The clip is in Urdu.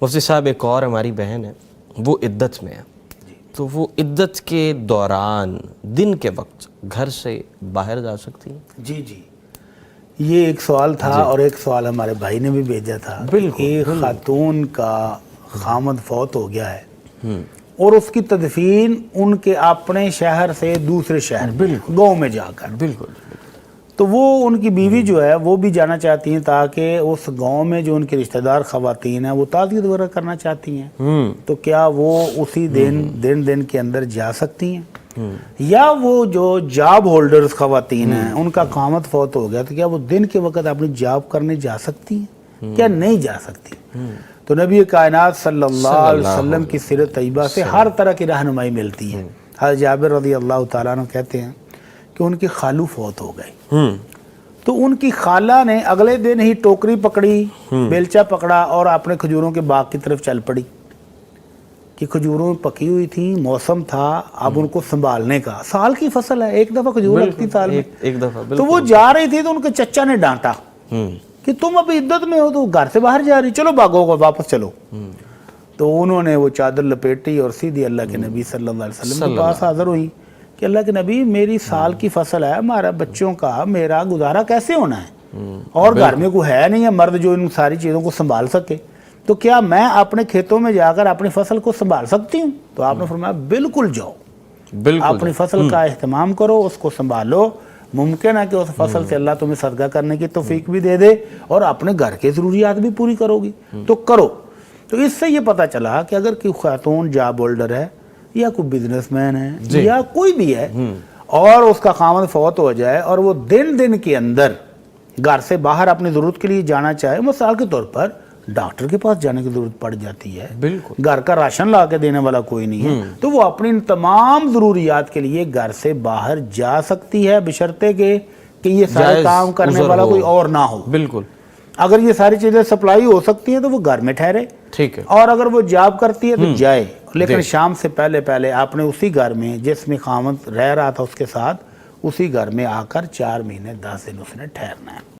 مفتی صاحب ایک اور ہماری بہن ہے، وہ عدت میں ہے، تو وہ عدت کے دوران دن کے وقت گھر سے باہر جا سکتی ہیں؟ جی جی، یہ ایک سوال تھا اور ایک سوال ہمارے بھائی نے بھی بھیجا تھا کہ ایک خاتون کا خامد فوت ہو گیا ہے اور اس کی تدفین ان کے اپنے شہر سے دوسرے شہر گاؤں میں جا کر، بالکل، تو وہ ان کی بیوی جو ہے وہ بھی جانا چاہتی ہیں تاکہ اس گاؤں میں جو ان کے رشتہ دار خواتین ہیں وہ تعزیت وغیرہ کرنا چاہتی ہیں، تو کیا وہ اسی دن کے اندر جا سکتی ہیں؟ یا وہ جو جاب ہولڈرز خواتین ہیں ان کا خامد فوت ہو گیا تو کیا وہ دن کے وقت اپنی جاب کرنے جا سکتی ہیں کیا نہیں جا سکتی؟ تو نبی کائنات صلی اللہ علیہ وسلم کی سیرت طیبہ سے ہر طرح کی رہنمائی ملتی ہے۔ حضرت جابر رضی اللہ تعالیٰ عنہ کہتے ہیں کہ ان کی خالو فوت ہو گئی، تو ان کی خالہ نے اگلے دن ہی ٹوکری پکڑی، بیلچہ پکڑا اور اپنے کھجوروں کے باغ کی طرف چل پڑی کہ کھجوروں پکی ہوئی تھی، موسم تھا اب ان کو سنبھالنے کا، سال کی فصل ہے، ایک دفعہ کھجور لگتی سال میں، ایک دفعہ تو وہ جا رہی تھی تو ان کے چچا نے ڈانٹا کہ تم ابھی عدت میں ہو تو گھر سے باہر جا رہی، چلو بھاگو واپس چلو۔ تو انہوں نے وہ چادر لپیٹی اور سیدھی اللہ کے نبی صلی اللہ علیہ وسلم کے پاس حاضر ہوئی کہ اللہ کے نبی میری سال کی فصل ہے، ہمارا بچوں کا میرا گزارا کیسے ہونا ہے اور گھر میں کوئی ہے نہیں ہے مرد جو ان ساری چیزوں کو سنبھال سکے، تو کیا میں اپنے کھیتوں میں جا کر اپنی فصل کو سنبھال سکتی ہوں؟ تو آپ نے فرمایا بالکل جاؤ، اپنی فصل کا اہتمام کرو، اس کو سنبھالو، ممکن ہے کہ اس فصل سے اللہ تمہیں صدقہ کرنے کی توفیق بھی دے دے اور اپنے گھر کے ضروریات بھی پوری کرو گی، تو کرو۔ تو اس سے یہ پتہ چلا کہ اگر کوئی خاتون جاب ہولڈر ہے یا کوئی بزنس مین ہے یا کوئی بھی ہے اور اس کا خامد فوت ہو جائے اور وہ دن کے اندر گھر سے باہر اپنی ضرورت کے لیے جانا چاہے، مثال کے طور پر ڈاکٹر کے پاس جانے کی ضرورت پڑ جاتی ہے، گھر کا راشن لا کے دینے والا کوئی نہیں ہے، تو وہ اپنی تمام ضروریات کے لیے گھر سے باہر جا سکتی ہے بشرطے کہ یہ سارے کام کرنے والا کوئی اور نہ ہو۔ بالکل، اگر یہ ساری چیزیں سپلائی ہو سکتی ہیں تو وہ گھر میں ٹھہرے، ٹھیک ہے، اور اگر وہ جاب کرتی ہے تو جائے، لیکن شام سے پہلے آپ نے اسی گھر میں جس میں خامد رہ رہا تھا اس کے ساتھ اسی گھر میں آ کر 4 مہینے 10 دن اس نے ٹھہرنا ہے۔